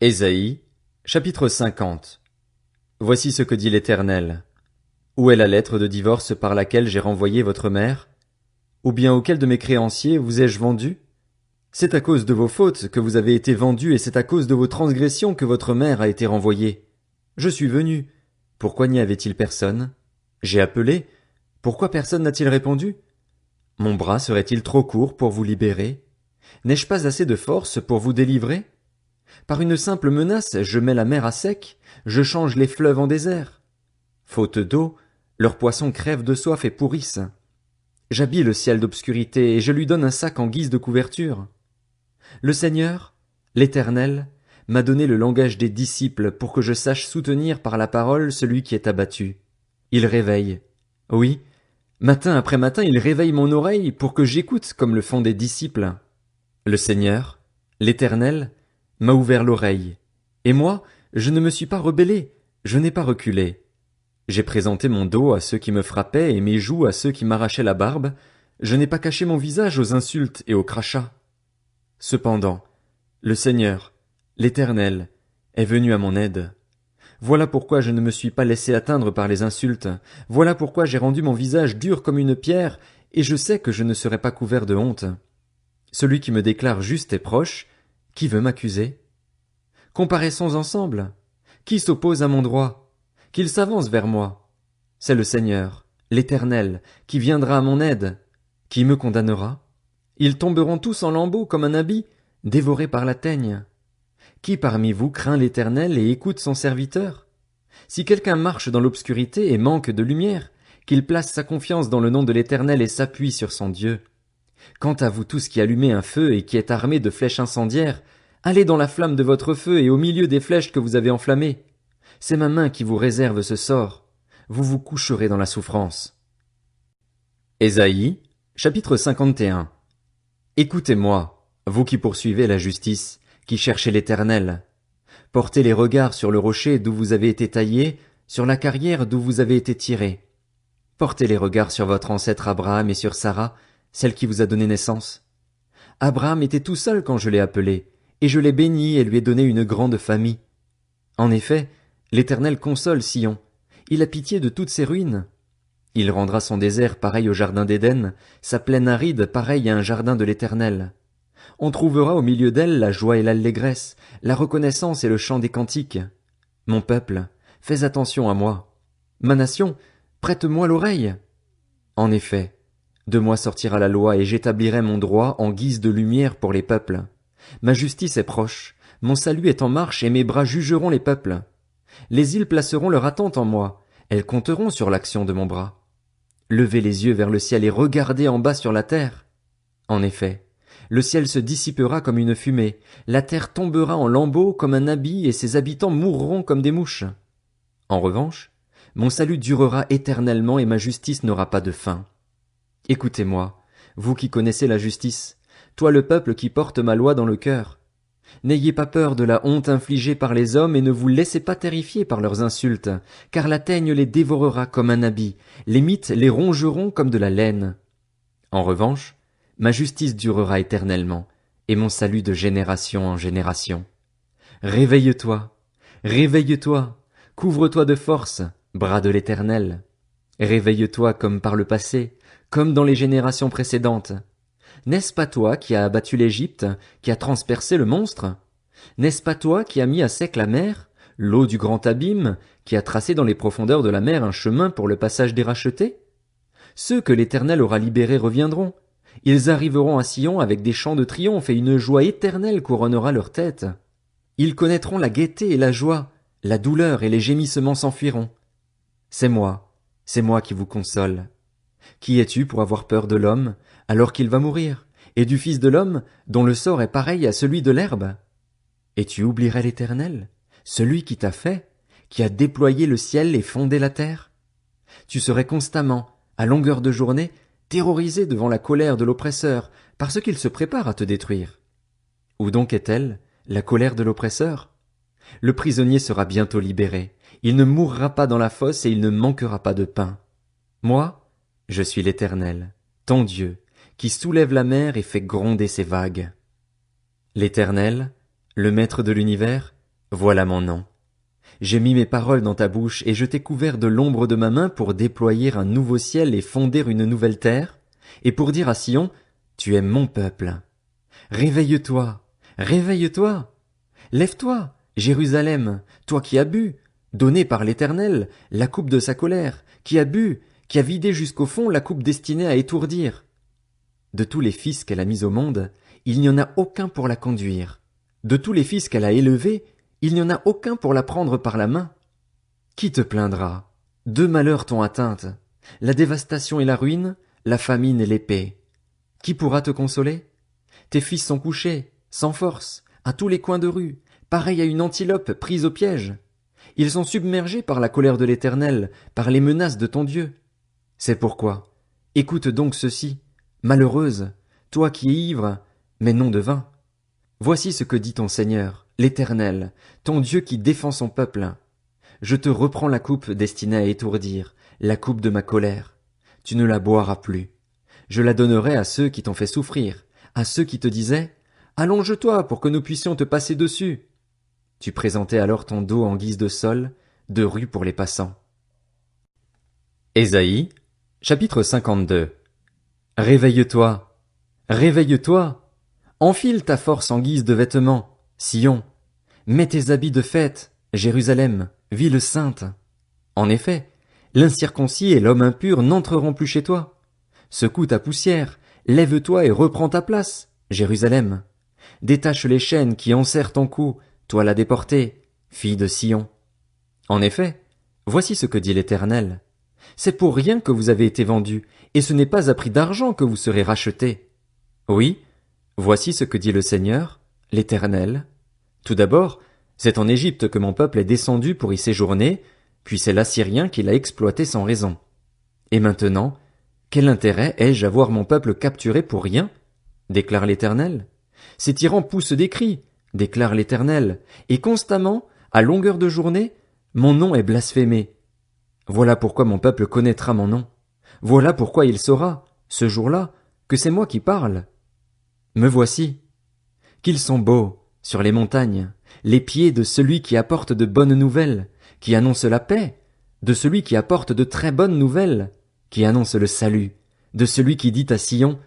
Ésaïe, chapitre 50. Voici ce que dit l'Éternel. Où est la lettre de divorce par laquelle j'ai renvoyé votre mère? Ou bien auquel de mes créanciers vous ai-je vendu? C'est à cause de vos fautes que vous avez été vendus et c'est à cause de vos transgressions que votre mère a été renvoyée. Je suis venu. Pourquoi n'y avait-il personne? J'ai appelé. Pourquoi personne n'a-t-il répondu? Mon bras serait-il trop court pour vous libérer? N'ai-je pas assez de force pour vous délivrer? Par une simple menace, je mets la mer à sec, je change les fleuves en désert. Faute d'eau, leurs poissons crèvent de soif et pourrissent. J'habille le ciel d'obscurité et je lui donne un sac en guise de couverture. Le Seigneur, l'Éternel, m'a donné le langage des disciples pour que je sache soutenir par la parole celui qui est abattu. Il réveille. Oui, matin après matin, il réveille mon oreille pour que j'écoute comme le font des disciples. Le Seigneur, l'Éternel, m'a ouvert l'oreille. Et moi, je ne me suis pas rebellé, je n'ai pas reculé. J'ai présenté mon dos à ceux qui me frappaient et mes joues à ceux qui m'arrachaient la barbe, je n'ai pas caché mon visage aux insultes et aux crachats. Cependant, le Seigneur, l'Éternel, est venu à mon aide. Voilà pourquoi je ne me suis pas laissé atteindre par les insultes, voilà pourquoi j'ai rendu mon visage dur comme une pierre, et je sais que je ne serai pas couvert de honte. Celui qui me déclare juste est proche, qui veut m'accuser? Comparaissons ensemble. Qui s'oppose à mon droit? Qu'il s'avance vers moi. C'est le Seigneur, l'Éternel, qui viendra à mon aide. Qui me condamnera? Ils tomberont tous en lambeaux comme un habit, dévorés par la teigne. Qui parmi vous craint l'Éternel et écoute son serviteur? Si quelqu'un marche dans l'obscurité et manque de lumière, qu'il place sa confiance dans le nom de l'Éternel et s'appuie sur son Dieu. Quant à vous tous qui allumez un feu et qui êtes armés de flèches incendiaires, allez dans la flamme de votre feu et au milieu des flèches que vous avez enflammées. C'est ma main qui vous réserve ce sort. Vous vous coucherez dans la souffrance. Ésaïe, chapitre 51. Écoutez-moi, vous qui poursuivez la justice, qui cherchez l'Éternel. Portez les regards sur le rocher d'où vous avez été taillés, sur la carrière d'où vous avez été tirés. Portez les regards sur votre ancêtre Abraham et sur Sarah, celle qui vous a donné naissance. Abraham était tout seul quand je l'ai appelé, et je l'ai béni et lui ai donné une grande famille. En effet, l'Éternel console Sion, il a pitié de toutes ses ruines. Il rendra son désert pareil au jardin d'Éden, sa plaine aride pareille à un jardin de l'Éternel. On trouvera au milieu d'elle la joie et l'allégresse, la reconnaissance et le chant des cantiques. Mon peuple, fais attention à moi. Ma nation, prête-moi l'oreille. En effet, de moi sortira la loi et j'établirai mon droit en guise de lumière pour les peuples. Ma justice est proche, mon salut est en marche et mes bras jugeront les peuples. Les îles placeront leur attente en moi, elles compteront sur l'action de mon bras. Levez les yeux vers le ciel et regardez en bas sur la terre. En effet, le ciel se dissipera comme une fumée, la terre tombera en lambeaux comme un habit et ses habitants mourront comme des mouches. En revanche, mon salut durera éternellement et ma justice n'aura pas de fin. Écoutez-moi, vous qui connaissez la justice, toi le peuple qui porte ma loi dans le cœur. N'ayez pas peur de la honte infligée par les hommes et ne vous laissez pas terrifier par leurs insultes, car la teigne les dévorera comme un habit, les mythes les rongeront comme de la laine. En revanche, ma justice durera éternellement, et mon salut de génération en génération. Réveille-toi, réveille-toi, couvre-toi de force, bras de l'Éternel. Réveille-toi comme par le passé, comme dans les générations précédentes. N'est-ce pas toi qui as abattu l'Égypte, qui as transpercé le monstre? N'est-ce pas toi qui as mis à sec la mer, l'eau du grand abîme, qui a tracé dans les profondeurs de la mer un chemin pour le passage des rachetés? Ceux que l'Éternel aura libérés reviendront. Ils arriveront à Sion avec des chants de triomphe et une joie éternelle couronnera leur tête. Ils connaîtront la gaieté et la joie, la douleur et les gémissements s'enfuiront. C'est moi qui vous console. Qui es-tu pour avoir peur de l'homme, alors qu'il va mourir, et du Fils de l'homme, dont le sort est pareil à celui de l'herbe? Et tu oublierais l'Éternel, celui qui t'a fait, qui a déployé le ciel et fondé la terre? Tu serais constamment, à longueur de journée, terrorisé devant la colère de l'oppresseur, parce qu'il se prépare à te détruire. Où donc est-elle, la colère de l'oppresseur? Le prisonnier sera bientôt libéré, il ne mourra pas dans la fosse et il ne manquera pas de pain. Moi, je suis l'Éternel, ton Dieu, qui soulève la mer et fait gronder ses vagues. L'Éternel, le Maître de l'univers, Voilà mon nom. J'ai mis mes paroles dans ta bouche et je t'ai couvert de l'ombre de ma main pour déployer un nouveau ciel et fonder une nouvelle terre, et pour dire à Sion, tu es mon peuple. Réveille-toi, réveille-toi. Lève-toi, Jérusalem, toi qui as bu, donné par l'Éternel, la coupe de sa colère, qui a bu, qui a vidé jusqu'au fond la coupe destinée à étourdir. De tous les fils qu'elle a mis au monde, il n'y en a aucun pour la conduire. De tous les fils qu'elle a élevés, il n'y en a aucun pour la prendre par la main. Qui te plaindra? Deux malheurs t'ont atteinte, la dévastation et la ruine, la famine et l'épée. Qui pourra te consoler? Tes fils sont couchés, sans force, à tous les coins de rue, pareils à une antilope prise au piège. Ils sont submergés par la colère de l'Éternel, par les menaces de ton Dieu. C'est pourquoi, écoute donc ceci, malheureuse, toi qui es ivre, mais non de vin. Voici ce que dit ton Seigneur, l'Éternel, ton Dieu qui défend son peuple. Je te reprends la coupe destinée à étourdir, la coupe de ma colère. Tu ne la boiras plus. Je la donnerai à ceux qui t'ont fait souffrir, à ceux qui te disaient « Allonge-toi pour que nous puissions te passer dessus ». Tu présentais alors ton dos en guise de sol, de rue pour les passants. Ésaïe, chapitre 52. Réveille-toi, réveille-toi, enfile ta force en guise de vêtements, Sion, mets tes habits de fête, Jérusalem, ville sainte. En effet, l'incirconcis et l'homme impur n'entreront plus chez toi. Secoue ta poussière, lève-toi et reprends ta place, Jérusalem. Détache les chaînes qui enserrent ton cou, toi la déportée, fille de Sion. En effet, voici ce que dit l'Éternel. C'est pour rien que vous avez été vendus, et ce n'est pas à prix d'argent que vous serez rachetés. Oui, voici ce que dit le Seigneur, l'Éternel. Tout d'abord, c'est en Égypte que mon peuple est descendu pour y séjourner, puis c'est l'Assyrien qui l'a exploité sans raison. Et maintenant, quel intérêt ai-je à voir mon peuple capturé pour rien? Déclare l'Éternel. Ces tyrans poussent des cris, déclare l'Éternel, et constamment, à longueur de journée, mon nom est blasphémé. Voilà pourquoi mon peuple connaîtra mon nom. Voilà pourquoi il saura, ce jour-là, que c'est moi qui parle. Me voici. Qu'ils sont beaux, sur les montagnes, les pieds de celui qui apporte de bonnes nouvelles, qui annonce la paix, de celui qui apporte de très bonnes nouvelles, qui annonce le salut, de celui qui dit à Sion,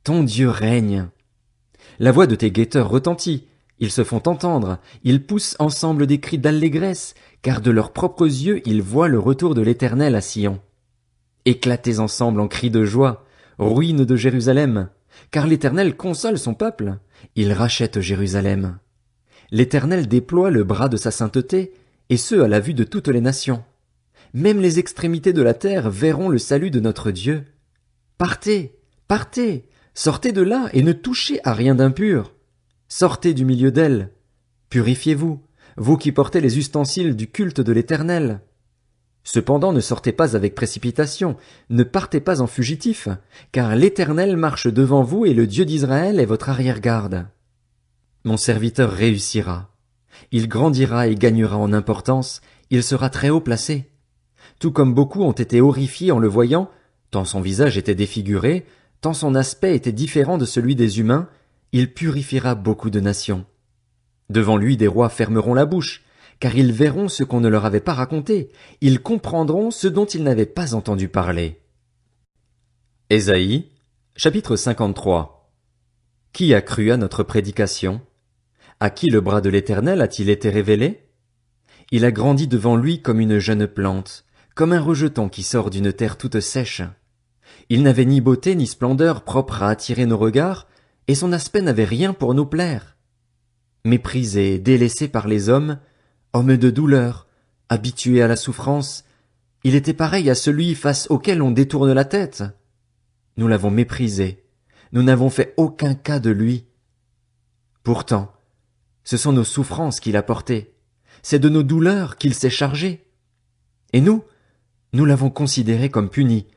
ton Dieu règne. La voix de tes guetteurs retentit, ils se font entendre, ils poussent ensemble des cris d'allégresse, car de leurs propres yeux ils voient le retour de l'Éternel à Sion. Éclatez ensemble en cris de joie, ruines de Jérusalem, car l'Éternel console son peuple, il rachète Jérusalem. L'Éternel déploie le bras de sa sainteté, et ce à la vue de toutes les nations. Même les extrémités de la terre verront le salut de notre Dieu. Partez, partez, sortez de là et ne touchez à rien d'impur. Sortez du milieu d'elle. Purifiez-vous, vous qui portez les ustensiles du culte de l'Éternel. Cependant ne sortez pas avec précipitation, ne partez pas en fugitif, car l'Éternel marche devant vous et le Dieu d'Israël est votre arrière-garde. Mon serviteur réussira. Il grandira et gagnera en importance, il sera très haut placé. Tout comme beaucoup ont été horrifiés en le voyant, tant son visage était défiguré, tant son aspect était différent de celui des humains, il purifiera beaucoup de nations. Devant lui des rois fermeront la bouche, car ils verront ce qu'on ne leur avait pas raconté, ils comprendront ce dont ils n'avaient pas entendu parler. Ésaïe, chapitre 53. Qui a cru à notre prédication? À qui le bras de l'Éternel a-t-il été révélé? Il a grandi devant lui comme une jeune plante, comme un rejeton qui sort d'une terre toute sèche. Il n'avait ni beauté ni splendeur propre à attirer nos regards, et son aspect n'avait rien pour nous plaire. Méprisé, délaissé par les hommes, homme de douleur, habitué à la souffrance, il était pareil à celui face auquel on détourne la tête. Nous l'avons méprisé, nous n'avons fait aucun cas de lui. Pourtant, ce sont nos souffrances qu'il a portées, c'est de nos douleurs qu'il s'est chargé. Et nous l'avons considéré comme puni,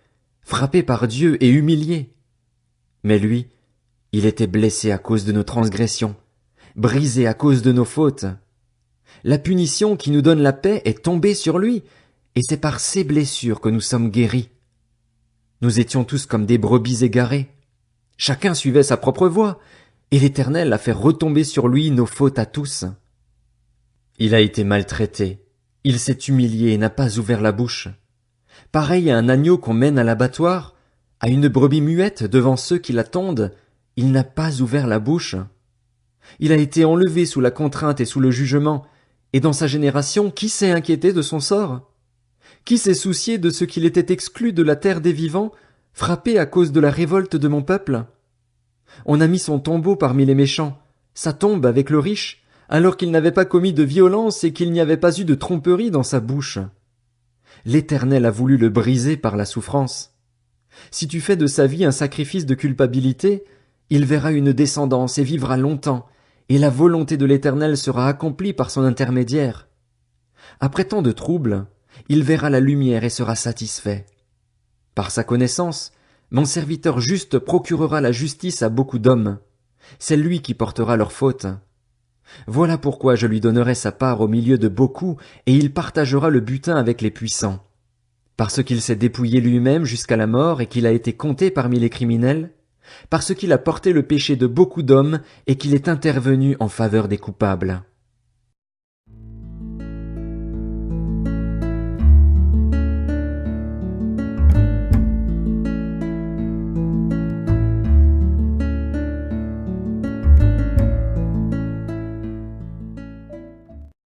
frappé par Dieu et humilié. Mais lui, il était blessé à cause de nos transgressions, brisé à cause de nos fautes. La punition qui nous donne la paix est tombée sur lui, et c'est par ses blessures que nous sommes guéris. Nous étions tous comme des brebis égarées. Chacun suivait sa propre voie, et l'Éternel a fait retomber sur lui nos fautes à tous. Il a été maltraité. Il s'est humilié et n'a pas ouvert la bouche. Pareil à un agneau qu'on mène à l'abattoir, à une brebis muette devant ceux qui l'attendent, il n'a pas ouvert la bouche. Il a été enlevé sous la contrainte et sous le jugement, et dans sa génération, qui s'est inquiété de son sort? Qui s'est soucié de ce qu'il était exclu de la terre des vivants, frappé à cause de la révolte de mon peuple? On a mis son tombeau parmi les méchants, sa tombe avec le riche, alors qu'il n'avait pas commis de violence et qu'il n'y avait pas eu de tromperie dans sa bouche. L'Éternel a voulu le briser par la souffrance. Si tu fais de sa vie un sacrifice de culpabilité, il verra une descendance et vivra longtemps, et la volonté de l'Éternel sera accomplie par son intermédiaire. Après tant de troubles, il verra la lumière et sera satisfait. Par sa connaissance, mon serviteur juste procurera la justice à beaucoup d'hommes. C'est lui qui portera leurs fautes. Voilà pourquoi je lui donnerai sa part au milieu de beaucoup, et il partagera le butin avec les puissants. Parce qu'il s'est dépouillé lui-même jusqu'à la mort et qu'il a été compté parmi les criminels, parce qu'il a porté le péché de beaucoup d'hommes et qu'il est intervenu en faveur des coupables.